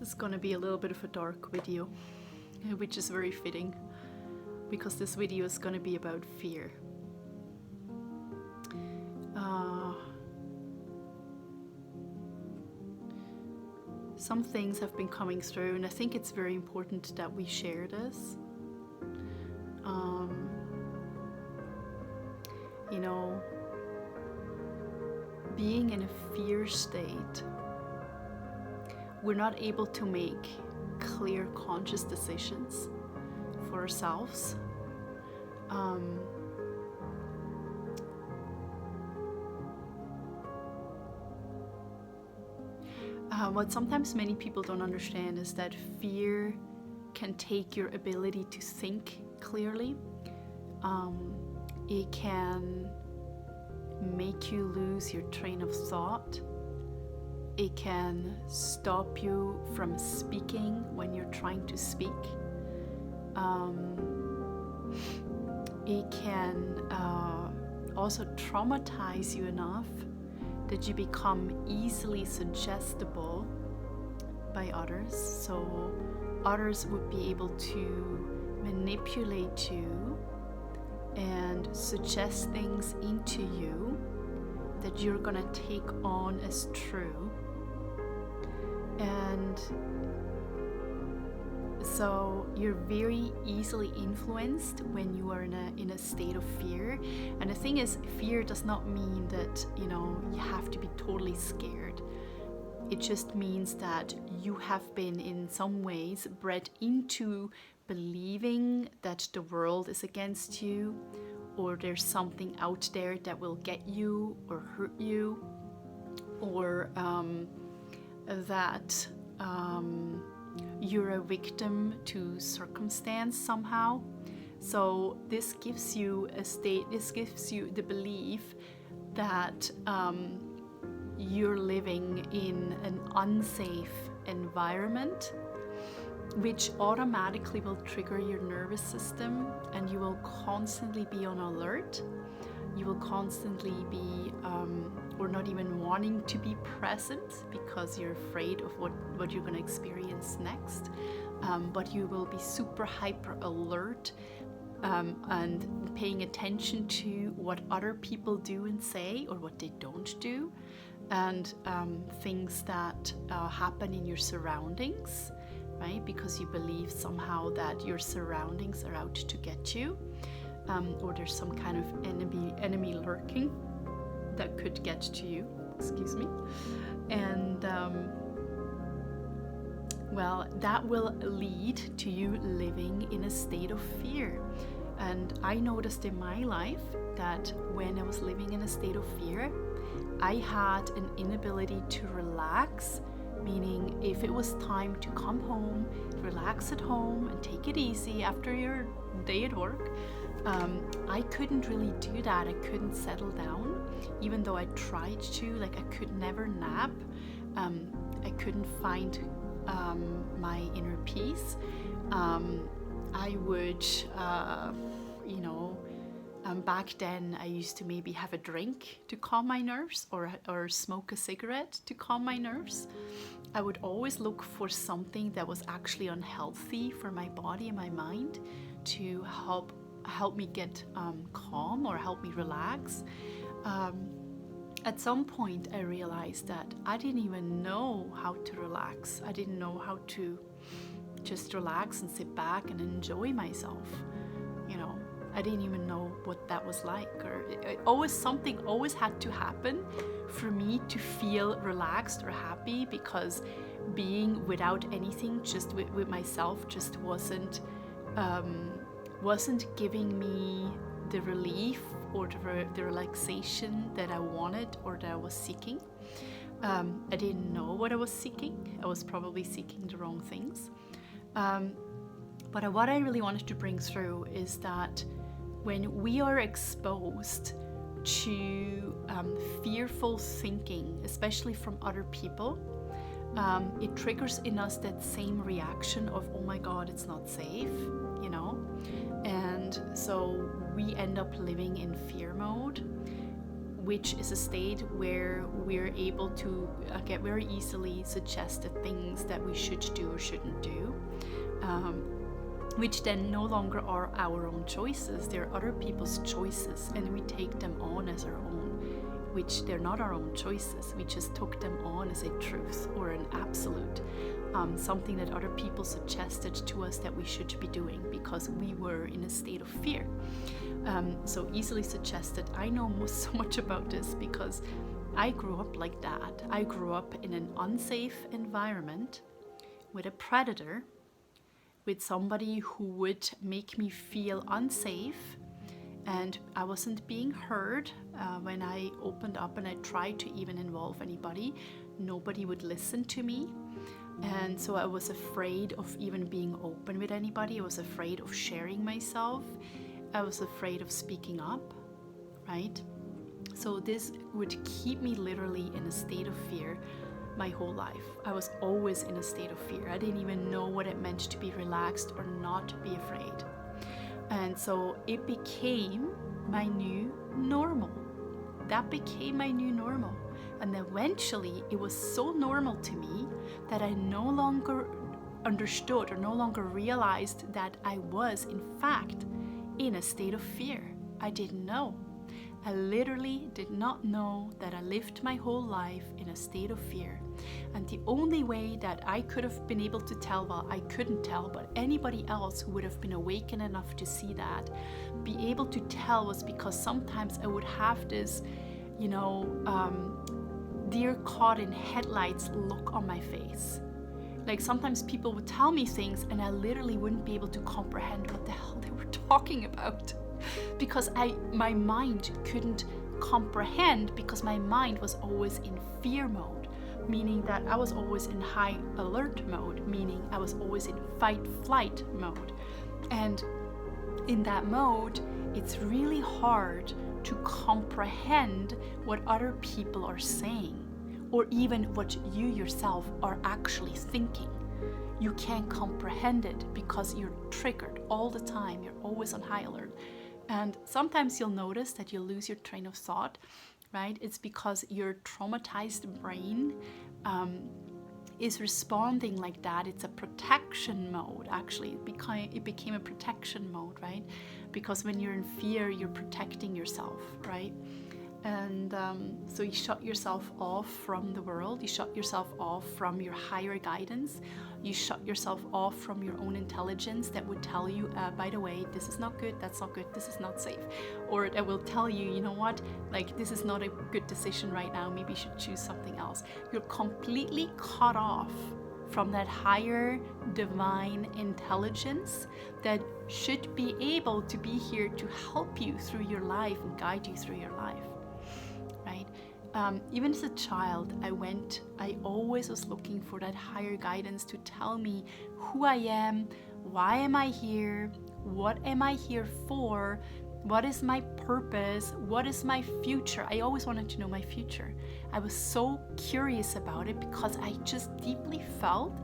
is going to be a little bit of a dark video, which is very fitting because this video is going to be about fear. Some things have been coming through, and I think it's very important that we share this. You know, being in a fear state, we're not able to make clear, conscious decisions for ourselves. What sometimes many people don't understand is that fear can take your ability to think clearly. It can make you lose your train of thought. It can stop you from speaking when you're trying to speak. It can also traumatize you enough that you become easily suggestible by others. So others would be able to manipulate you and suggest things into you that you're gonna take on as true. And so you're very easily influenced when you are in a state of fear. And the thing is, fear does not mean that, you know, you have to be totally scared. It just means that you have been in some ways bred into believing that the world is against you, or there's something out there that will get you or hurt you, or that you're a victim to circumstance somehow. So this gives you the belief that you're living in an unsafe environment, which automatically will trigger your nervous system, and you will constantly be on alert. You will constantly be, or not even wanting to be present because you're afraid of what you're going to experience next. But you will be super hyper alert and paying attention to what other people do and say, or what they don't do, and things that happen in your surroundings, right? Because you believe somehow that your surroundings are out to get you. Or there's some kind of enemy lurking that could get to you, excuse me. And well, that will lead to you living in a state of fear. And I noticed in my life that when I was living in a state of fear, I had an inability to relax, meaning if it was time to come home, relax at home and take it easy after your day at work, I couldn't really do that. I couldn't settle down, even though I tried to. Like, I could never nap. I couldn't find my inner peace. I would, back then I used to maybe have a drink to calm my nerves, or smoke a cigarette to calm my nerves. I would always look for something that was actually unhealthy for my body and my mind to help me get calm or help me relax. At some point I realized that I didn't even know how to relax. I didn't know how to just relax and sit back and enjoy myself. You know, I didn't even know what that was like, or something always had to happen for me to feel relaxed or happy, because being without anything, just with myself, just wasn't giving me the relief or the relaxation that I wanted or that I was seeking. I didn't know what I was seeking. I was probably seeking the wrong things. But what I really wanted to bring through is that when we are exposed to fearful thinking, especially from other people, it triggers in us that same reaction of, oh my God, it's not safe, you know? And so we end up living in fear mode, which is a state where we're able to get very easily suggested things that we should do or shouldn't do, which then no longer are our own choices. They're other people's choices, and we take them on as our own, which they're not our own choices. We just took them on as a truth or an absolute, something that other people suggested to us that we should be doing because we were in a state of fear. So easily suggested. I know so much about this because I grew up like that. I grew up in an unsafe environment with a predator, with somebody who would make me feel unsafe, and I wasn't being heard when I opened up and I tried to even involve anybody. Nobody would listen to me, and so I was afraid of even being open with anybody. I was afraid of sharing myself. I was afraid of speaking up, right? So this would keep me literally in a state of fear my whole life. I was always in a state of fear. I didn't even know what it meant to be relaxed or not be afraid. And so it became my new normal. That became my new normal. And eventually it was so normal to me that I no longer understood or no longer realized that I was, in fact, in a state of fear. I didn't know. I literally did not know that I lived my whole life in a state of fear. And the only way that I could have been able to tell, well, I couldn't tell, but anybody else who would have been awakened enough to see that, be able to tell, was because sometimes I would have this, deer caught in headlights look on my face. Like sometimes people would tell me things and I literally wouldn't be able to comprehend what the hell they were talking about. Because my mind couldn't comprehend, because my mind was always in fear mode, meaning that I was always in high alert mode, meaning I was always in fight-flight mode. And in that mode, it's really hard to comprehend what other people are saying, or even what you yourself are actually thinking. You can't comprehend it because you're triggered all the time. You're always on high alert. And sometimes you'll notice that you lose your train of thought, right? It's because your traumatized brain is responding like that. It's a protection mode, actually. It became a protection mode, right? Because when you're in fear, you're protecting yourself, right? And so you shut yourself off from the world. You shut yourself off from your higher guidance. You shut yourself off from your own intelligence that would tell you, by the way, this is not good, that's not good, this is not safe. Or that will tell you, you know what, like this is not a good decision right now, maybe you should choose something else. You're completely cut off from that higher divine intelligence that should be able to be here to help you through your life and guide you through your life, right? Even as a child, I always was looking for that higher guidance to tell me who I am, why am I here, what am I here for, what is my purpose, what is my future. I always wanted to know my future. I was so curious about it because I just deeply felt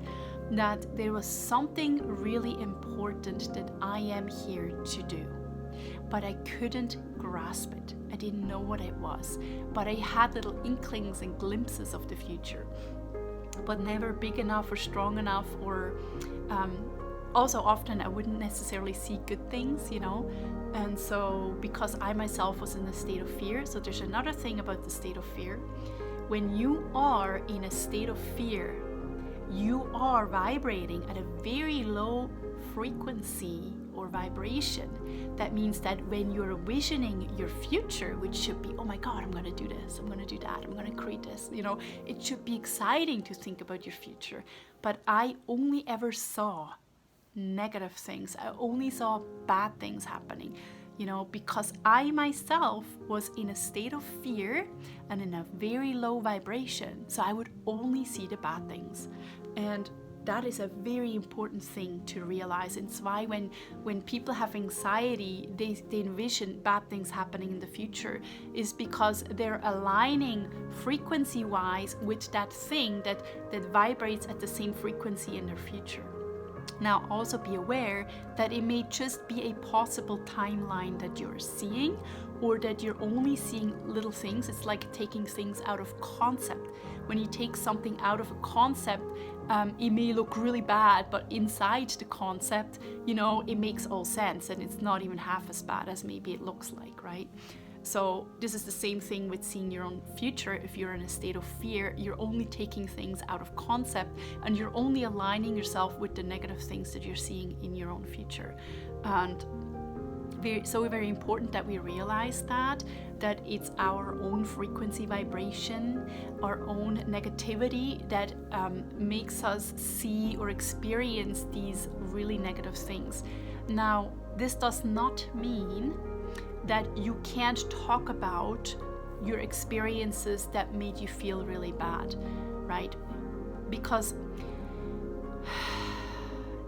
that there was something really important that I am here to do. But I couldn't grasp it. I didn't know what it was. But I had little inklings and glimpses of the future, but never big enough or strong enough, or also often I wouldn't necessarily see good things, And so because I myself was in a state of fear, so there's another thing about the state of fear. When you are in a state of fear, you are vibrating at a very low frequency or vibration. That means that when you're visioning your future, which should be, oh my God, I'm going to do this, I'm going to do that, I'm going to create this, it should be exciting to think about your future. But I only ever saw negative things. I only saw bad things happening, because I myself was in a state of fear and in a very low vibration. So I would only see the bad things. And that is a very important thing to realize. It's why when people have anxiety, they envision bad things happening in the future, is because they're aligning frequency-wise with that thing that vibrates at the same frequency in their future. Now, also be aware that it may just be a possible timeline that you're seeing, or that you're only seeing little things. It's like taking things out of concept. When you take something out of a concept, it may look really bad, but inside the concept, it makes all sense, and it's not even half as bad as maybe it looks like, right? So this is the same thing with seeing your own future. If you're in a state of fear, you're only taking things out of concept, and you're only aligning yourself with the negative things that you're seeing in your own future. And so very important that we realize that it's our own frequency vibration, our own negativity that makes us see or experience these really negative things. Now, this does not mean that you can't talk about your experiences that made you feel really bad, right? Because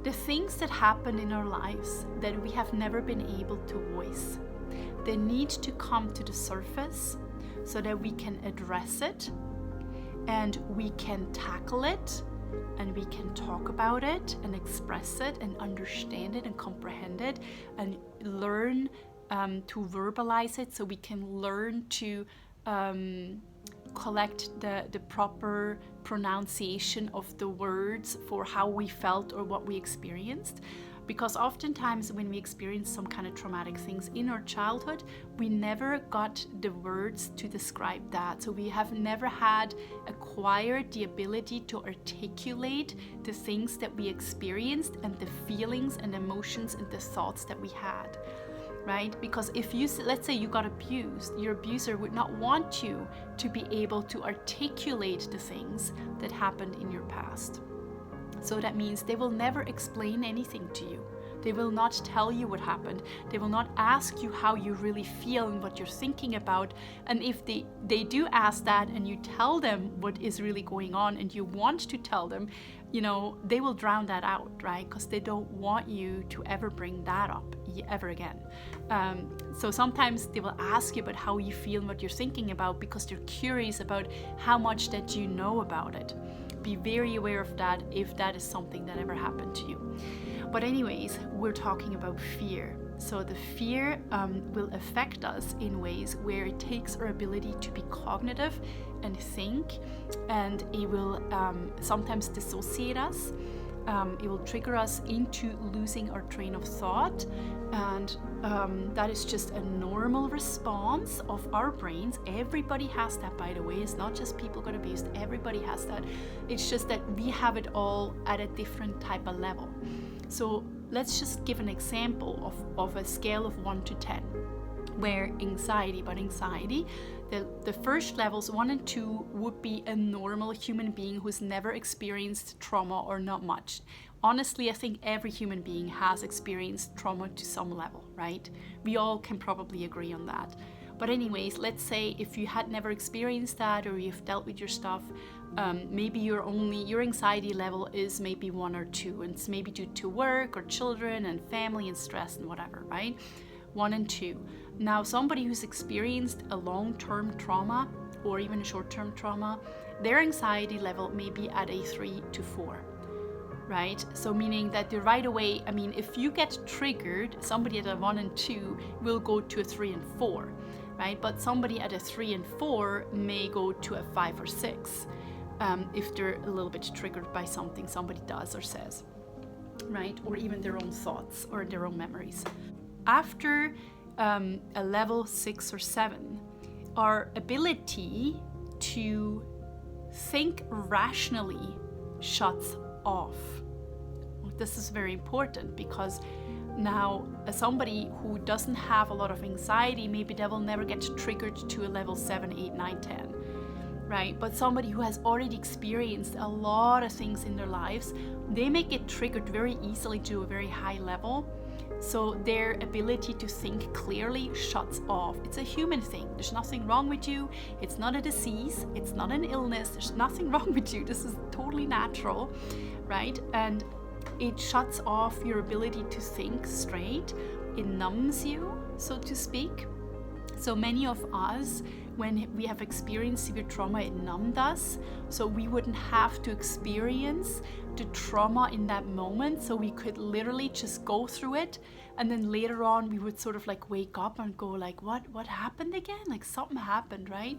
the things that happen in our lives that we have never been able to voice, they need to come to the surface so that we can address it, and we can tackle it, and we can talk about it and express it and understand it and comprehend it and learn to verbalize it, so we can learn to collect the proper pronunciation of the words for how we felt or what we experienced. Because oftentimes when we experience some kind of traumatic things in our childhood, we never got the words to describe that. So we have never acquired the ability to articulate the things that we experienced and the feelings and emotions and the thoughts that we had. Right? Because if let's say you got abused, your abuser would not want you to be able to articulate the things that happened in your past. So that means they will never explain anything to you. They will not tell you what happened. They will not ask you how you really feel and what you're thinking about. And if they do ask that, and you tell them what is really going on and you want to tell them, they will drown that out, right? Because they don't want you to ever bring that up ever again. So sometimes they will ask you about how you feel and what you're thinking about, because they're curious about how much that you know about it. Be very aware of that if that is something that ever happened to you. But anyways, we're talking about fear. So the fear will affect us in ways where it takes our ability to be cognitive and think, and it will sometimes dissociate us. It will trigger us into losing our train of thought, and that is just a normal response of our brains. Everybody has that, by the way. It's not just people got abused. Everybody has that. It's just that we have it all at a different type of level. So let's just give an example of a scale of 1 to 10, where anxiety, the first levels 1 and 2 would be a normal human being who's never experienced trauma or not much. Honestly, I think every human being has experienced trauma to some level, right? We all can probably agree on that. But anyways, let's say if you had never experienced that, or you've dealt with your stuff, maybe your anxiety level is maybe 1 or 2, and it's maybe due to work or children and family and stress and whatever, right? 1 and 2. Now, somebody who's experienced a long-term trauma or even a short-term trauma, their anxiety level may be at a 3 to 4, right? So meaning that right away, if you get triggered, somebody at a 1 and 2 will go to a 3 and 4, right? But somebody at a 3 and 4 may go to a 5 or 6 if they're a little bit triggered by something somebody does or says, right? Or even their own thoughts or their own memories. After a level 6 or 7, our ability to think rationally shuts off. This is very important, because now somebody who doesn't have a lot of anxiety, maybe they will never get triggered to a level 7, 8, 9, 10, right? But somebody who has already experienced a lot of things in their lives, they may get triggered very easily to a very high level. So their ability to think clearly shuts off. It's a human thing. There's nothing wrong with you. It's not a disease. It's not an illness. There's nothing wrong with you. This is totally natural, right? And it shuts off your ability to think straight. It numbs you, so to speak. So many of us when we have experienced severe trauma, it numbed us. So we wouldn't have to experience the trauma in that moment. So we could literally just go through it. And then later on, we would sort of like wake up and go like, what happened again? Like something happened, right?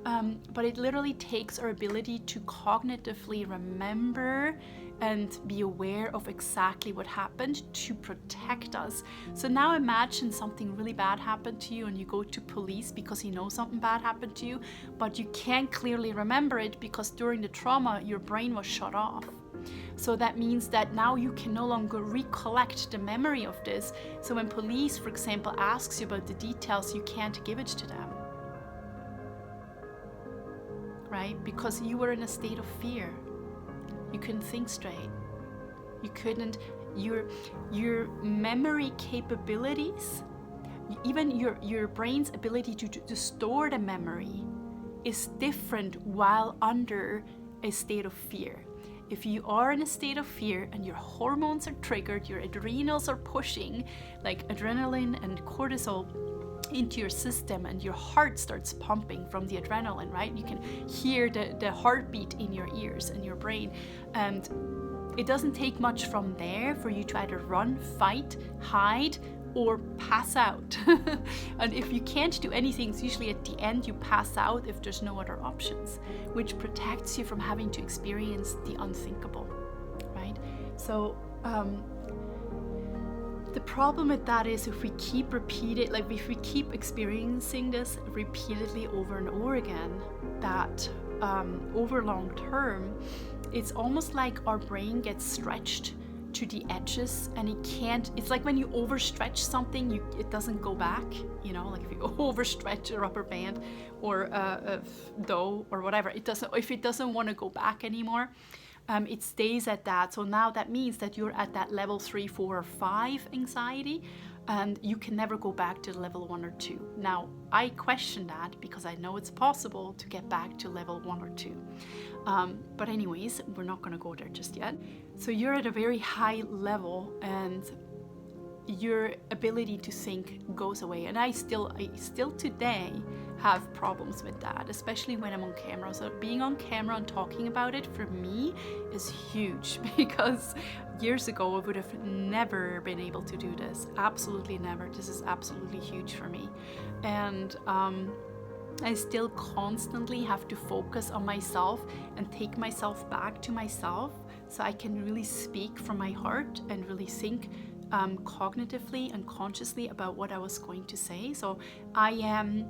But it literally takes our ability to cognitively remember and be aware of exactly what happened to protect us. So now imagine something really bad happened to you and you go to police because you know something bad happened to you, but you can't clearly remember it because during the trauma, your brain was shut off. So that means that now you can no longer recollect the memory of this. So when police, for example, asks you about the details, you can't give it to them. Right? Because you were in a state of fear. You couldn't think straight. You couldn't, your memory capabilities, even your brain's ability to store the memory is different while under a state of fear. If you are in a state of fear and your hormones are triggered, your adrenals are pushing, like adrenaline and cortisol into your system, and your heart starts pumping from the adrenaline, right? You can hear the heartbeat in your ears and your brain. And it doesn't take much from there for you to either run, fight, hide, or pass out. And if you can't do anything, it's usually at the end you pass out if there's no other options, which protects you from having to experience the unthinkable, right? So the problem with that is if we keep experiencing this repeatedly over and over again, that over long term, it's almost like our brain gets stretched to the edges and it's like when you overstretch something, it doesn't go back, like if you overstretch a rubber band or a dough or whatever, if it doesn't want to go back anymore, it stays at that. So now that means that you're at that level 3, 4, or 5 anxiety, and you can never go back to level 1 or 2. Now, I question that because I know it's possible to get back to level 1 or 2. But anyways, we're not going to go there just yet. So you're at a very high level and your ability to think goes away. And I still today have problems with that, especially when I'm on camera. So being on camera and talking about it for me is huge, because years ago I would have never been able to do this. Absolutely never. This is absolutely huge for me. And I still constantly have to focus on myself and take myself back to myself so I can really speak from my heart and really think cognitively and consciously about what I was going to say. So I am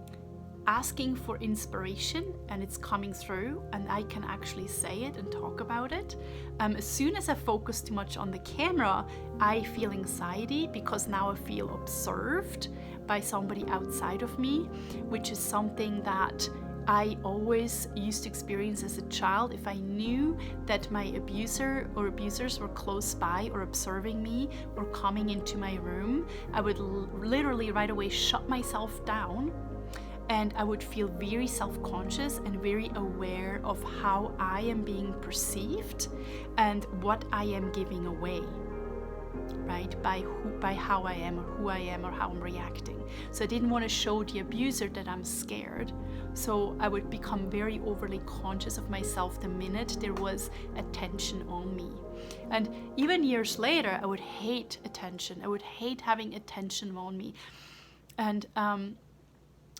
asking for inspiration and it's coming through and I can actually say it and talk about it. As soon as I focus too much on the camera, I feel anxiety because now I feel observed by somebody outside of me, which is something that I always used to experience as a child. If I knew that my abuser or abusers were close by or observing me or coming into my room, I would literally right away shut myself down. And I would feel very self-conscious and very aware of how I am being perceived and what I am giving away, right? By how I am or who I am or how I'm reacting. So I didn't want to show the abuser that I'm scared. So I would become very overly conscious of myself the minute there was attention on me. And even years later, I would hate attention. I would hate having attention on me. And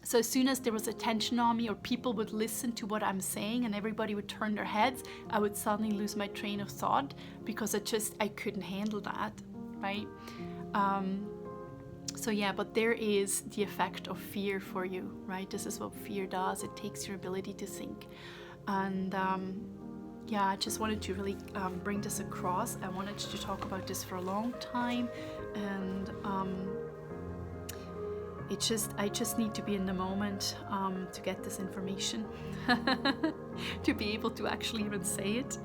so as soon as there was attention on me or people would listen to what I'm saying and everybody would turn their heads, I would suddenly lose my train of thought because I couldn't handle that, right? So yeah, but there is the effect of fear for you, right? This is what fear does. It takes your ability to think. And yeah, I just wanted to really bring this across. I wanted to talk about this for a long time, and I just need to be in the moment to get this information, to be able to actually even say it.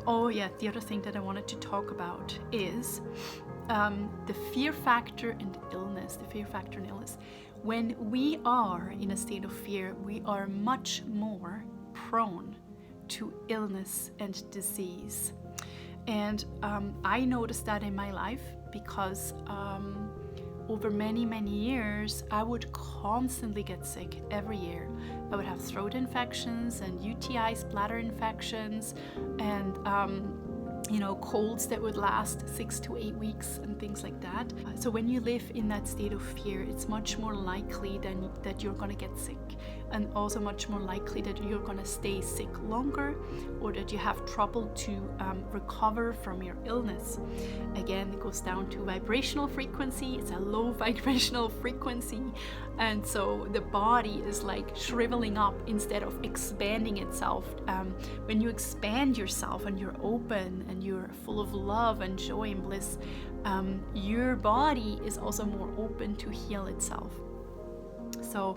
Oh yeah, the other thing that I wanted to talk about is the fear factor and illness. The fear factor and illness. When we are in a state of fear, we are much more prone to illness and disease. And I noticed that in my life because over many, many years, I would constantly get sick every year. I would have throat infections and UTIs, bladder infections, and colds that would last 6 to 8 weeks and things like that. So when you live in that state of fear, it's much more likely that you're going to get sick, and also much more likely that you're going to stay sick longer, or that you have trouble to recover from your illness. Again, it goes down to vibrational frequency. It's a low vibrational frequency, and so the body is like shriveling up instead of expanding itself. When you expand yourself and you're open and you're full of love and joy and bliss, your body is also more open to heal itself. So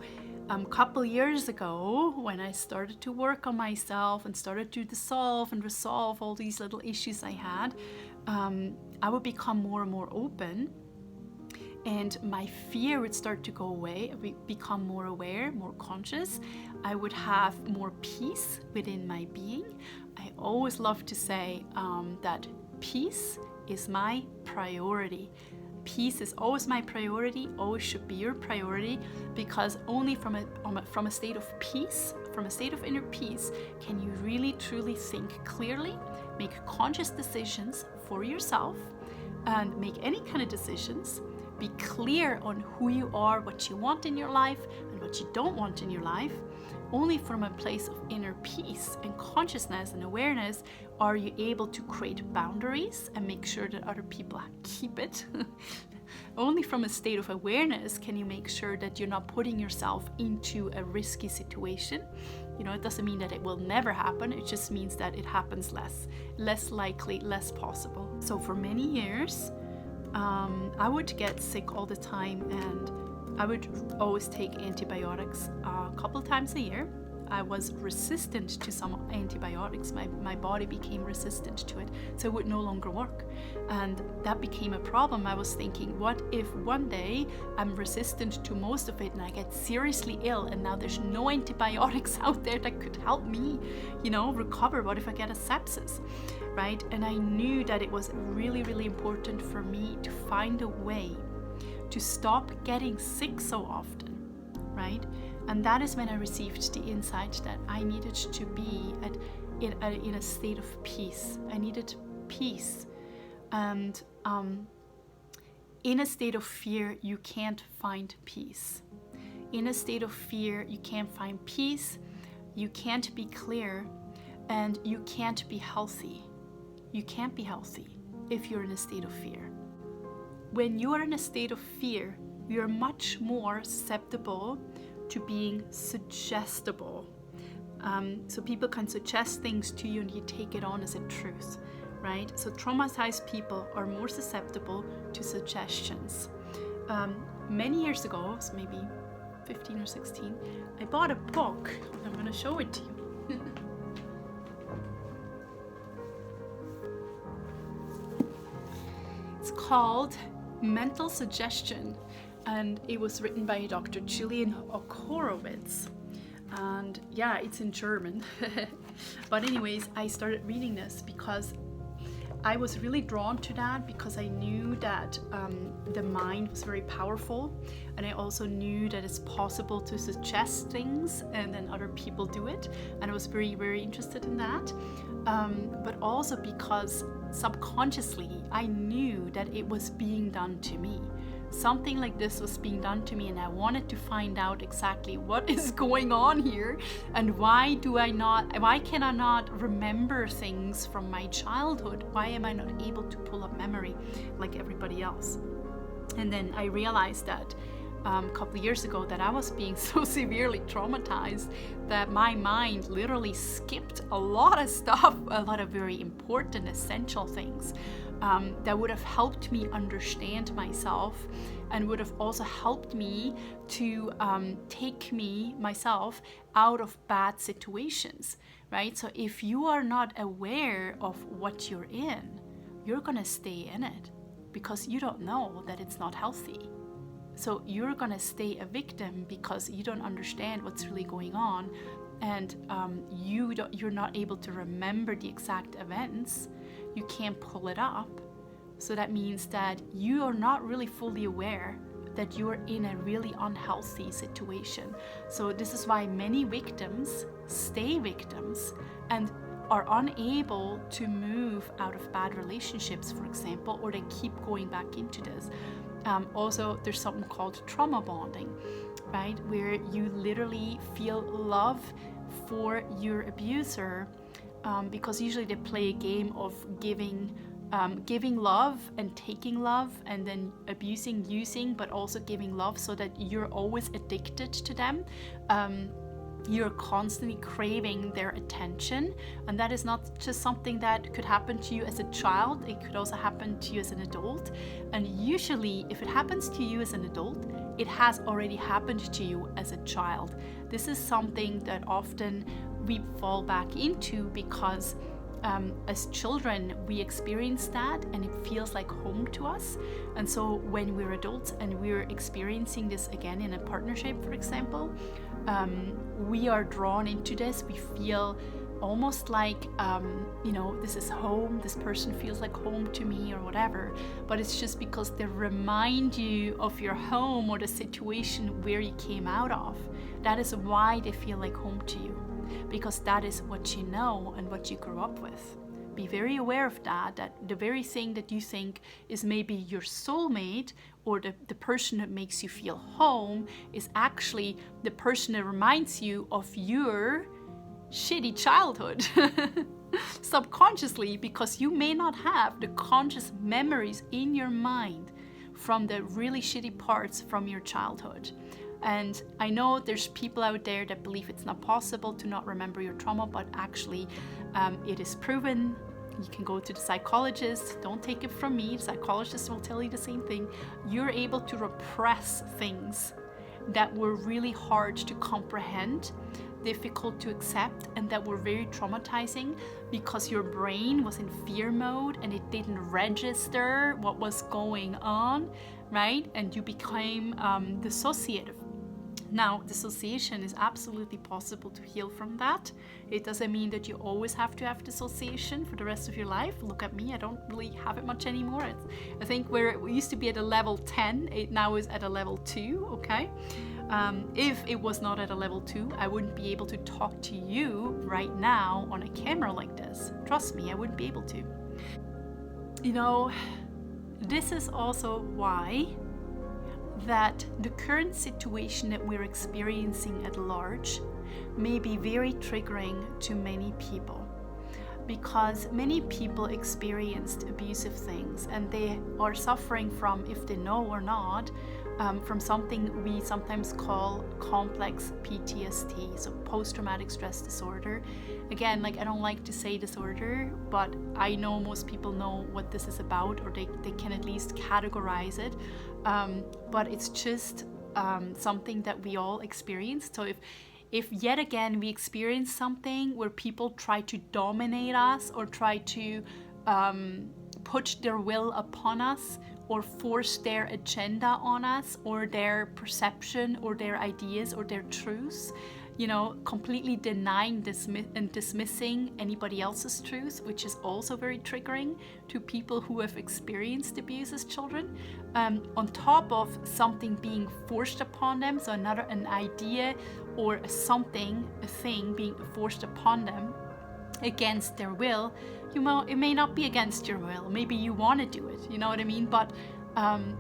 a couple years ago, when I started to work on myself and started to dissolve and resolve all these little issues I had, I would become more and more open, and my fear would start to go away. I would become more aware, more conscious. I would have more peace within my being. I always love to say that peace is my priority. Peace is always my priority, always should be your priority, because only from a state of peace, from a state of inner peace, can you really truly think clearly, make conscious decisions for yourself, and make any kind of decisions. Be clear on who you are, what you want in your life, and what you don't want in your life. Only from a place of inner peace and consciousness and awareness are you able to create boundaries and make sure that other people keep it. Only from a state of awareness can you make sure that you're not putting yourself into a risky situation. It doesn't mean that it will never happen. It just means that it happens less likely, less possible. So for many years, I would get sick all the time, and I would always take antibiotics a couple times a year. I was resistant to some antibiotics. My body became resistant to it, so it would no longer work. And that became a problem. I was thinking, what if one day I'm resistant to most of it and I get seriously ill, and now there's no antibiotics out there that could help me, recover? What if I get a sepsis, right? And I knew that it was really, really important for me to find a way to stop getting sick so often, right? And that is when I received the insight that I needed to be in a state of peace. I needed peace. And in a state of fear, you can't find peace. In a state of fear, you can't find peace, you can't be clear, and you can't be healthy. You can't be healthy if you're in a state of fear. When you are in a state of fear, you're much more susceptible to being suggestible. So people can suggest things to you and you take it on as a truth, right? So traumatized people are more susceptible to suggestions. Many years ago, so maybe 15 or 16, I bought a book. I'm going to show it to you. It's called Mental Suggestion, and it was written by Dr. Julian Okorowitz. And yeah, it's in German. But anyways, I started reading this because I was really drawn to that, because I knew that the mind was very powerful, and I also knew that it's possible to suggest things and then other people do it, and I was very, very interested in that. But also because subconsciously I knew that it was being done to me. Something like this was being done to me, and I wanted to find out exactly what is going on here, and why can I not remember things from my childhood? Why am I not able to pull up memory like everybody else? And then I realized that a couple of years ago that I was being so severely traumatized that my mind literally skipped a lot of stuff, a lot of very important, essential things that would have helped me understand myself, and would have also helped me to take myself out of bad situations, right? So if you are not aware of what you're in, you're gonna stay in it because you don't know that it's not healthy. So you're gonna stay a victim because you don't understand what's really going on, and you're not able to remember the exact events. You can't pull it up. So that means that you are not really fully aware that you're in a really unhealthy situation. So this is why many victims stay victims and are unable to move out of bad relationships, for example, or they keep going back into this. Also, there's something called trauma bonding, right? Where you literally feel love for your abuser, because usually they play a game of giving love and taking love, and then abusing, using, but also giving love, so that you're always addicted to them. You're constantly craving their attention, and that is not just something that could happen to you as a child, it could also happen to you as an adult. And usually if it happens to you as an adult, it has already happened to you as a child. This is something that often we fall back into because as children we experience that and it feels like home to us. And so when we're adults and we're experiencing this again in a partnership, for example, we are drawn into this. We feel almost like, this is home, this person feels like home to me or whatever, but it's just because they remind you of your home or the situation where you came out of. That is why they feel like home to you, because that is what you know and what you grew up with. Be very aware of that the very thing that you think is maybe your soulmate or the person that makes you feel home is actually the person that reminds you of your shitty childhood subconsciously, because you may not have the conscious memories in your mind from the really shitty parts from your childhood. And I know there's people out there that believe it's not possible to not remember your trauma, but actually it is proven. You can go to the psychologist, don't take it from me, the psychologist will tell you the same thing. You're able to repress things that were really hard to comprehend, difficult to accept, and that were very traumatizing because your brain was in fear mode and it didn't register what was going on, right? And you became dissociative. Now, dissociation is absolutely possible to heal from that. It doesn't mean that you always have to have dissociation for the rest of your life. Look at me, I don't really have it much anymore. I think where it used to be at a level 10, it now is at a level 2, okay? If it was not at a level 2, I wouldn't be able to talk to you right now on a camera like this. Trust me, I wouldn't be able to. This is also why that the current situation that we're experiencing at large may be very triggering to many people, because many people experienced abusive things and they are suffering from, if they know or not, from something we sometimes call complex PTSD, so post-traumatic stress disorder. Again, I don't like to say disorder, but I know most people know what this is about, or they can at least categorize it. But it's just something that we all experience. So if yet again we experience something where people try to dominate us or try to put their will upon us or force their agenda on us or their perception or their ideas or their truths, completely denying and dismissing anybody else's truth, which is also very triggering to people who have experienced abuse as children, on top of something being forced upon them, so an idea or a thing being forced upon them against their will. It may not be against your will, maybe you want to do it, you know what I mean? But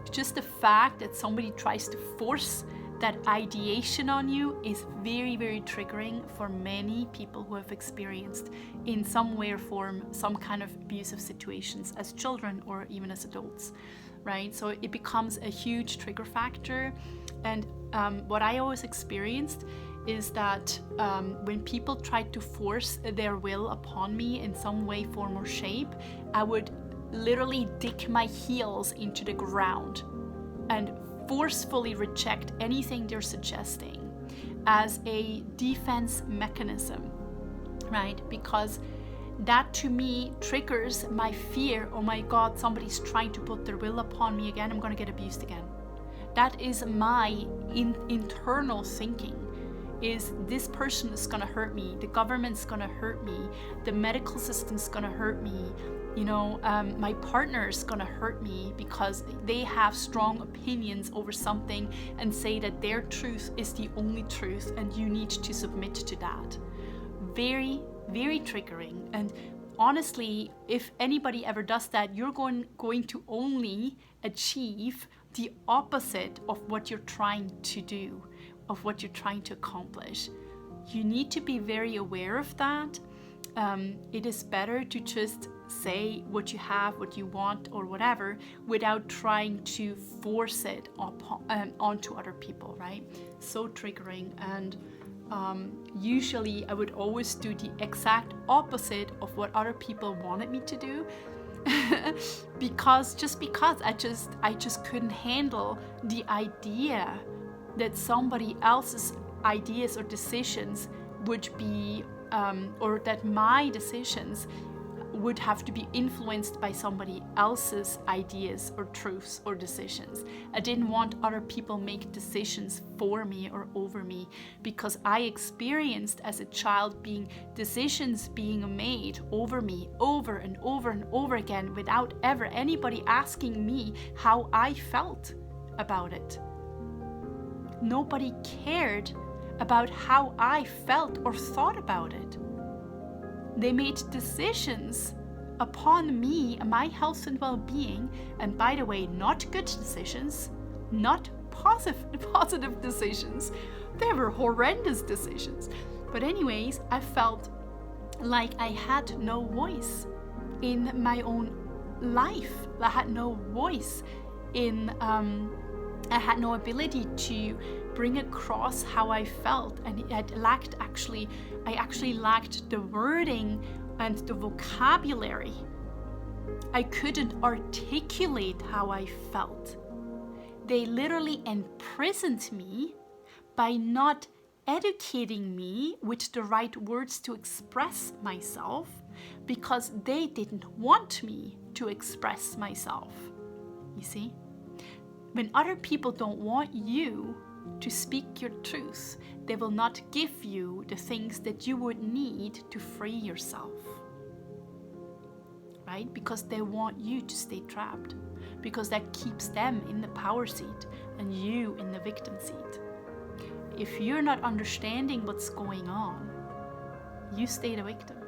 just the fact that somebody tries to force that ideation on you is very, very triggering for many people who have experienced in some way or form some kind of abusive situations as children or even as adults, right? So it becomes a huge trigger factor. And what I always experienced is that when people tried to force their will upon me in some way, form, or shape, I would literally dig my heels into the ground and forcefully reject anything they're suggesting as a defense mechanism, right? Because that to me triggers my fear. Oh my God, somebody's trying to put their will upon me again. I'm going to get abused again. That is my internal thinking. is this person is gonna hurt me, the government's gonna hurt me, the medical system's gonna hurt me, my partner's gonna hurt me because they have strong opinions over something and say that their truth is the only truth and you need to submit to that. Very, very triggering. And honestly, if anybody ever does that, you're going to only achieve the opposite of what you're trying to do, of what you're trying to accomplish. You need to be very aware of that. It is better to just say what you have, what you want, or whatever, without trying to force it onto other people, right? So triggering. And usually I would always do the exact opposite of what other people wanted me to do. because I just couldn't handle the idea that somebody else's ideas or decisions would be or that my decisions would have to be influenced by somebody else's ideas or truths or decisions. I didn't want other people make decisions for me or over me, because I experienced as a child decisions being made over me over and over and over again without ever anybody asking me how I felt about it. Nobody cared about how I felt or thought about it. They made decisions upon me and my health and well-being, and by the way, not good decisions, not positive decisions. They were horrendous decisions. But anyways, I felt like I had no voice in my own life. I had no voice in I had no ability to bring across how I felt, and I actually lacked the wording and the vocabulary. I couldn't articulate how I felt. They literally imprisoned me by not educating me with the right words to express myself, because they didn't want me to express myself. You see? When other people don't want you to speak your truth, they will not give you the things that you would need to free yourself. Right? Because they want you to stay trapped. Because that keeps them in the power seat and you in the victim seat. If you're not understanding what's going on, you stay the victim.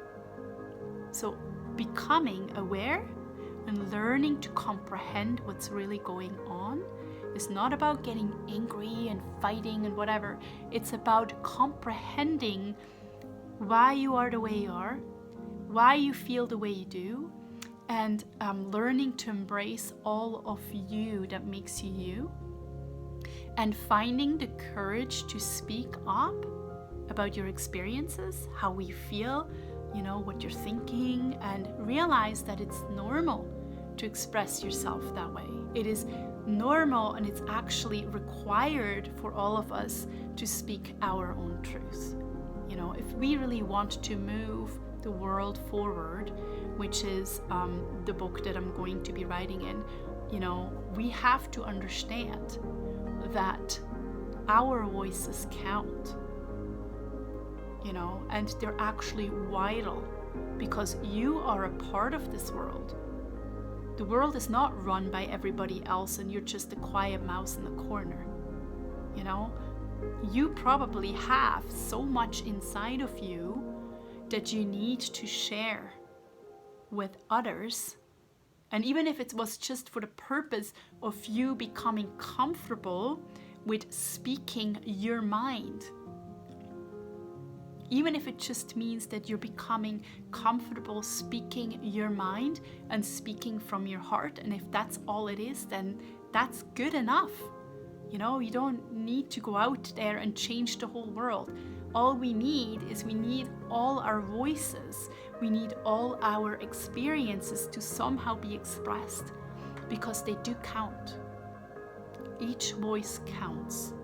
So becoming aware and learning to comprehend what's really going on is not about getting angry and fighting and whatever. It's about comprehending why you are the way you are, why you feel the way you do, and learning to embrace all of you that makes you you, and finding the courage to speak up about your experiences, how we feel, what you're thinking, and realize that it's normal to express yourself that way. It is normal, and it's actually required for all of us to speak our own truth. If we really want to move the world forward, which is the book that I'm going to be writing in, we have to understand that our voices count, and they're actually vital, because you are a part of this world. The world is not run by everybody else and you're just a quiet mouse in the corner. You probably have so much inside of you that you need to share with others. And even if it was just for the purpose of you becoming comfortable with speaking your mind, even if it just means that you're becoming comfortable speaking your mind and speaking from your heart, and if that's all it is, then that's good enough. You don't need to go out there and change the whole world. All we need all our voices. We need all our experiences to somehow be expressed, because they do count. Each voice counts.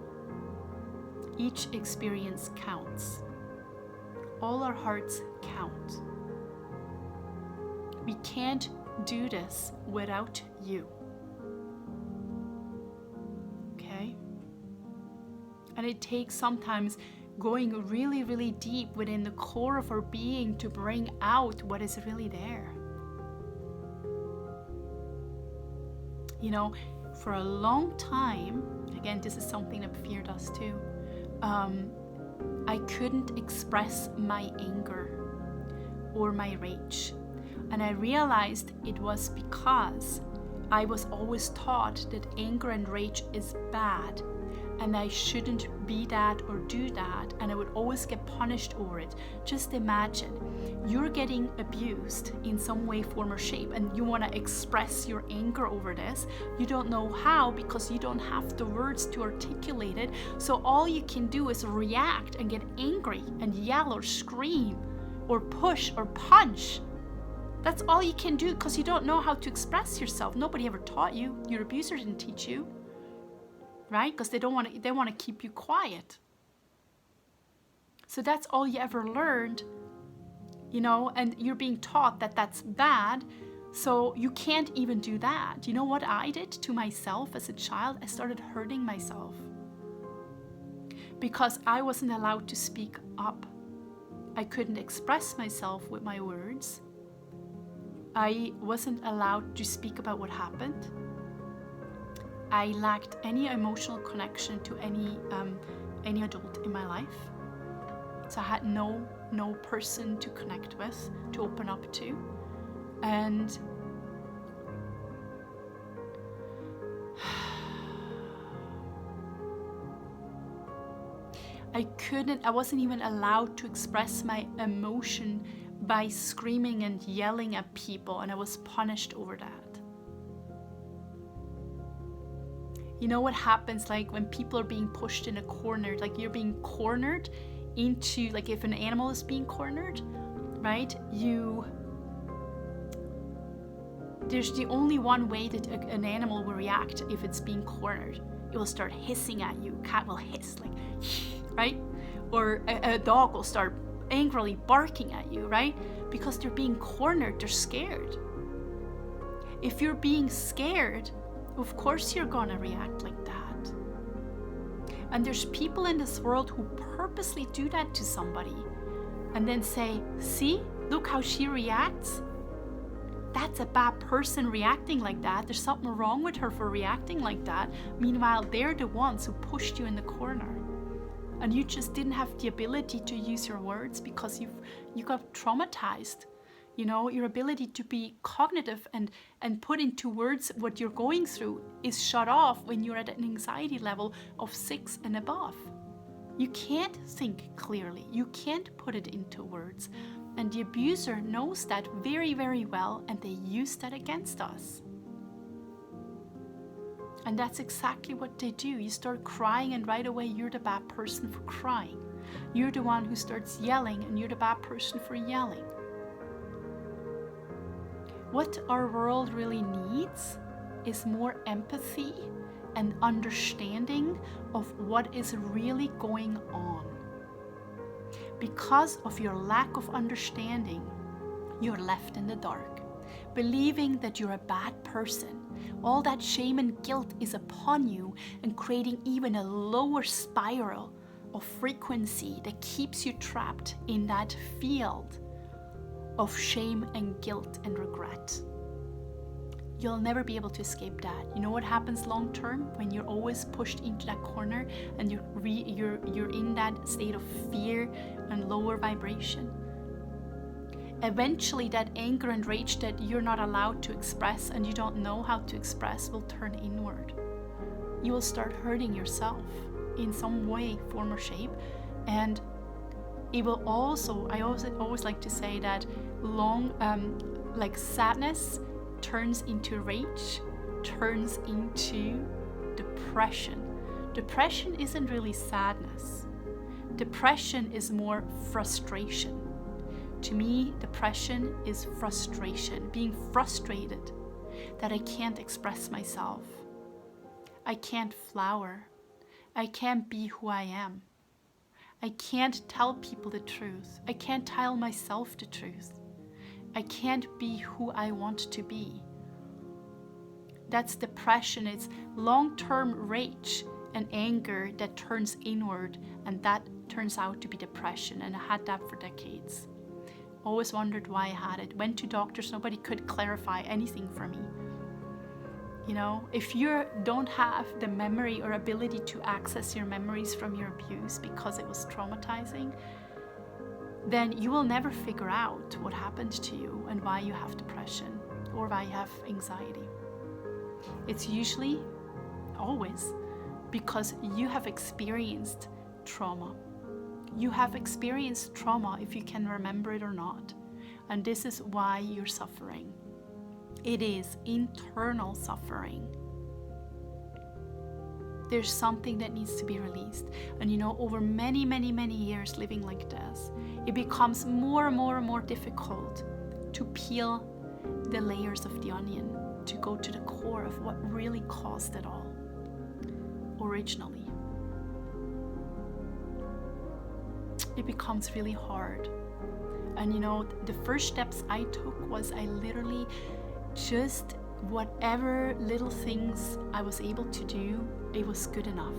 Each experience counts. All our hearts count. We can't do this without you. Okay? And it takes sometimes going really, really deep within the core of our being to bring out what is really there. You know, for a long time, again, this is something that fear does too, I couldn't express my anger or my rage. And I realized it was because I was always taught that anger and rage is bad, and I shouldn't be that or do that, and I would always get punished over it. Just imagine, you're getting abused in some way, form, or shape, and you want to express your anger over this. You don't know how because you don't have the words to articulate it, so all you can do is react and get angry and yell or scream or push or punch. That's all you can do because you don't know how to express yourself. Nobody ever taught you. Your abuser didn't teach you. Right? Because they want to keep you quiet. So that's all you ever learned, you know, and you're being taught that that's bad, so you can't even do that. You know what I did to myself as a child? I started hurting myself because I wasn't allowed to speak up. I couldn't express myself with my words. I wasn't allowed to speak about what happened. I lacked any emotional connection to any adult in my life. So I had no person to connect with, to open up to. And I wasn't even allowed to express my emotion by screaming and yelling at people, and I was punished over that. You know what happens like when people are being pushed in a corner, like you're being cornered into, like if an animal is being cornered, right? There's the only one way that an animal will react if it's being cornered. It will start hissing at you. Cat will hiss like, right? Or a dog will start angrily barking at you, right? Because they're being cornered, they're scared. If you're being scared, of course you're gonna react like that. And there's people in this world who purposely do that to somebody and then say, see, look how she reacts. That's a bad person reacting like that. There's something wrong with her for reacting like that. Meanwhile, they're the ones who pushed you in the corner. And you just didn't have the ability to use your words because you got traumatized. You know, your ability to be cognitive and put into words what you're going through is shut off when you're at an anxiety level of 6 and above. You can't think clearly. You can't put it into words. And the abuser knows that very, very well, and they use that against us. And that's exactly what they do. You start crying, and right away you're the bad person for crying. You're the one who starts yelling, and you're the bad person for yelling. What our world really needs is more empathy and understanding of what is really going on. Because of your lack of understanding, you're left in the dark, believing that you're a bad person. All that shame and guilt is upon you and creating even a lower spiral of frequency that keeps you trapped in that field of shame and guilt and regret. You'll never be able to escape that. You know what happens long term when you're always pushed into that corner and you're in that state of fear and lower vibration? Eventually that anger and rage that you're not allowed to express and you don't know how to express will turn inward. You will start hurting yourself in some way, form, or shape, and it will also, I always like to say that like sadness turns into rage, turns into depression. Depression isn't really sadness. Depression is more frustration. To me, depression is frustration, being frustrated that I can't express myself. I can't flower. I can't be who I am. I can't tell people the truth. I can't tell myself the truth. I can't be who I want to be. That's depression. It's long-term rage and anger that turns inward, and that turns out to be depression, and I had that for decades. Always wondered why I had it. Went to doctors, nobody could clarify anything for me. You know, if you don't have the memory or ability to access your memories from your abuse because it was traumatizing, then you will never figure out what happened to you and why you have depression or why you have anxiety. It's usually, always, because you have experienced trauma. You have experienced trauma if you can remember it or not. And this is why you're suffering. It is internal suffering. There's something that needs to be released. And you know, over many, many, many years living like this, it becomes more and more and more difficult to peel the layers of the onion, to go to the core of what really caused it all originally. It becomes really hard. And you know, the first steps I took was I literally just, whatever little things I was able to do, it was good enough.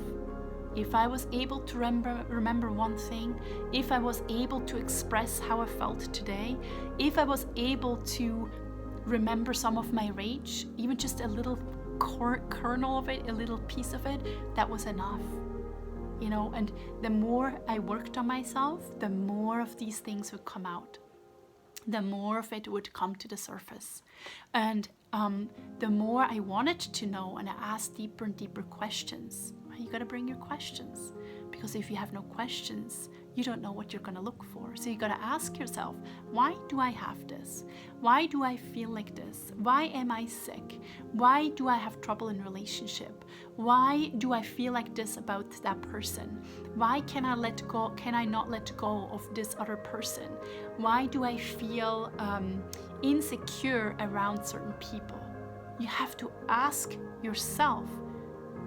If I was able to remember one thing, if I was able to express how I felt today, if I was able to remember some of my rage, even just a little kernel of it, a little piece of it, that was enough. You know, and the more I worked on myself, the more of these things would come out. The more of it would come to the surface. And the more I wanted to know, and I asked deeper and deeper questions. You got to bring your questions, because if you have no questions, you don't know what you're going to look for. So you got to ask yourself, why do I have this? Why do I feel like this? Why am I sick? Why do I have trouble in relationship? Why do I feel like this about that person? Why can I not let go of this other person? Why do I feel insecure around certain people? You have to ask yourself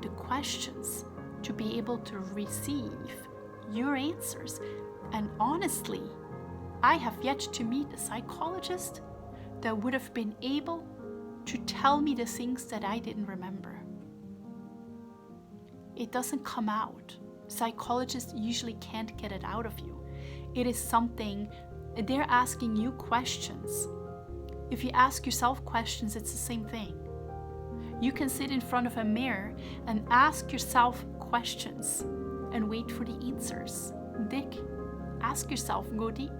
the questions to be able to receive your answers. And honestly, I have yet to meet a psychologist that would have been able to tell me the things that I didn't remember. It doesn't come out. Psychologists usually can't get it out of you. It is something, they're asking you questions. If you ask yourself questions, it's the same thing. You can sit in front of a mirror and ask yourself questions and wait for the answers. Dig. Ask yourself, go deep.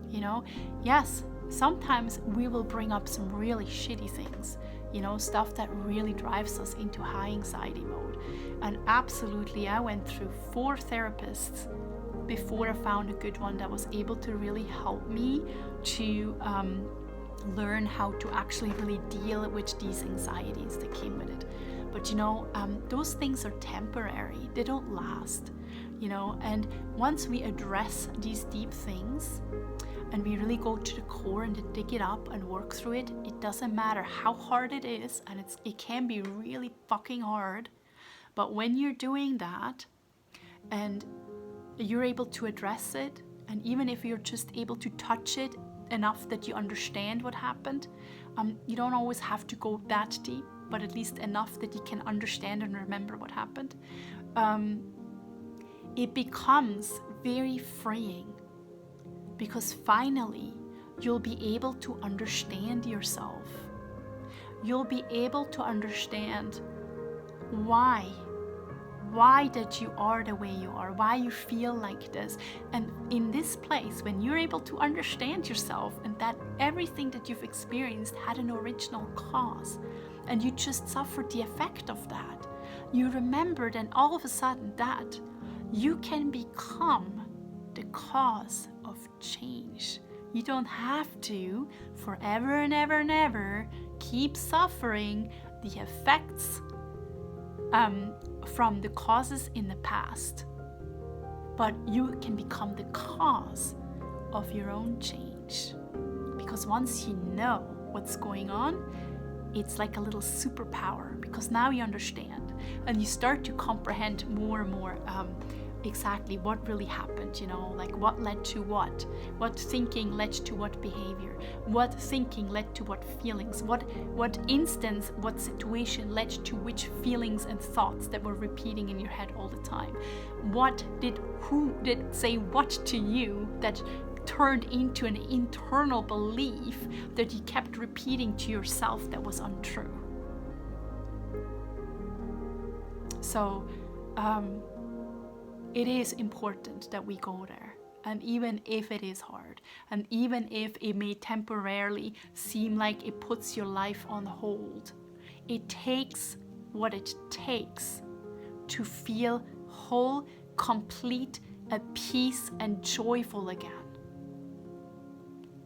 You know, yes, sometimes we will bring up some really shitty things, you know, stuff that really drives us into high anxiety mode. And absolutely, I went through 4 therapists before I found a good one that was able to really help me to learn how to actually really deal with these anxieties that came with it. But you know, those things are temporary. They don't last, you know. And once we address these deep things and we really go to the core and to dig it up and work through it, it doesn't matter how hard it is, and it can be really fucking hard. But when you're doing that and you're able to address it, and even if you're just able to touch it enough that you understand what happened, you don't always have to go that deep, but at least enough that you can understand and remember what happened. It becomes very freeing, because finally you'll be able to understand yourself. You'll be able to understand why that you are the way you are, why you feel like this. And in this place, when you're able to understand yourself and that everything that you've experienced had an original cause, and you just suffered the effect of that, you remember then all of a sudden that you can become the cause of change. You don't have to forever and ever and ever keep suffering the effects from the causes in the past, but you can become the cause of your own change. Because once you know what's going on, it's like a little superpower, because now you understand and you start to comprehend more and more exactly what really happened, you know, like what led to what thinking led to what behavior, what thinking led to what feelings, what instance, what situation led to which feelings and thoughts that were repeating in your head all the time. Who did say what to you that turned into an internal belief that you kept repeating to yourself that was untrue. So it is important that we go there. And even if it is hard, and even if it may temporarily seem like it puts your life on hold, it takes what it takes to feel whole, complete, at peace, and joyful again.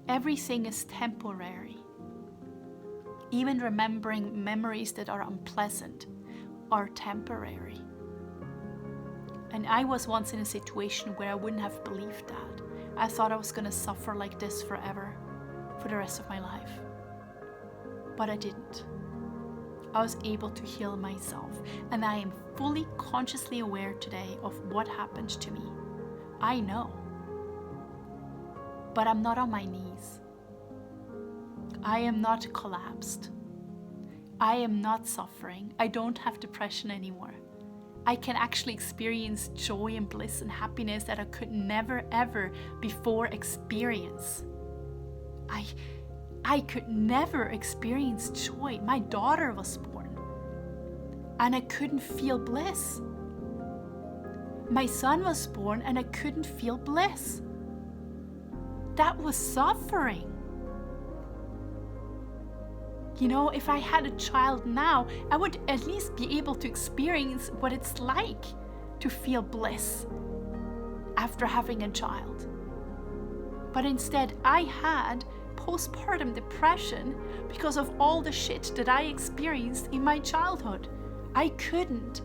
Everything is temporary. Even remembering memories that are unpleasant are temporary. And I was once in a situation where I wouldn't have believed that. I thought I was going to suffer like this forever, for the rest of my life. But I didn't. I was able to heal myself, and I am fully consciously aware today of what happened to me. I know. But I'm not on my knees. I am not collapsed. I am not suffering. I don't have depression anymore. I can actually experience joy and bliss and happiness that I could never ever before experience. I could never experience joy. My daughter was born and I couldn't feel bliss. My son was born and I couldn't feel bliss. That was suffering. You know, if I had a child now, I would at least be able to experience what it's like to feel bliss after having a child. But instead, I had postpartum depression because of all the shit that I experienced in my childhood. I couldn't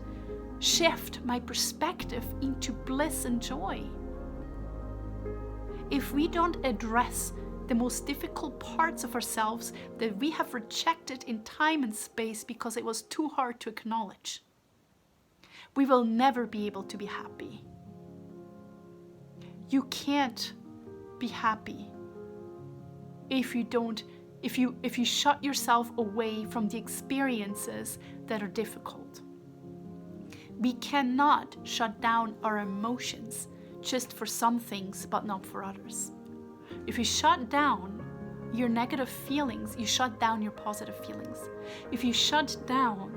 shift my perspective into bliss and joy. If we don't address the most difficult parts of ourselves that we have rejected in time and space because it was too hard to acknowledge, we will never be able to be happy. You can't be happy if you shut yourself away from the experiences that are difficult. We cannot shut down our emotions just for some things but not for others. If you shut down your negative feelings, you shut down your positive feelings. If you shut down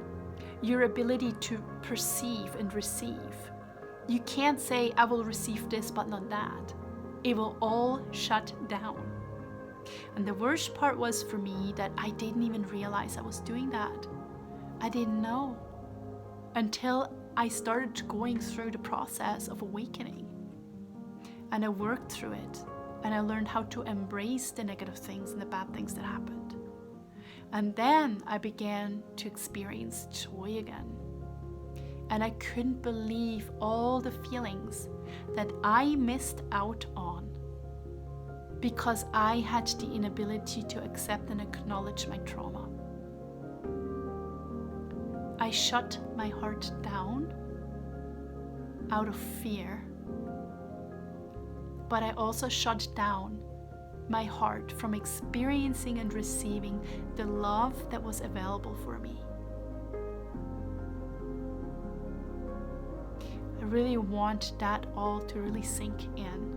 your ability to perceive and receive, you can't say, I will receive this but not that. It will all shut down. And the worst part was for me that I didn't even realize I was doing that. I didn't know until I started going through the process of awakening. And I worked through it. And I learned how to embrace the negative things and the bad things that happened. And then I began to experience joy again. And I couldn't believe all the feelings that I missed out on because I had the inability to accept and acknowledge my trauma. I shut my heart down out of fear. But I also shut down my heart from experiencing and receiving the love that was available for me. I really want that all to really sink in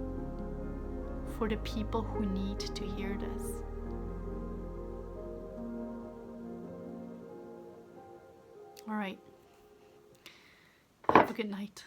for the people who need to hear this. All right. Have a good night.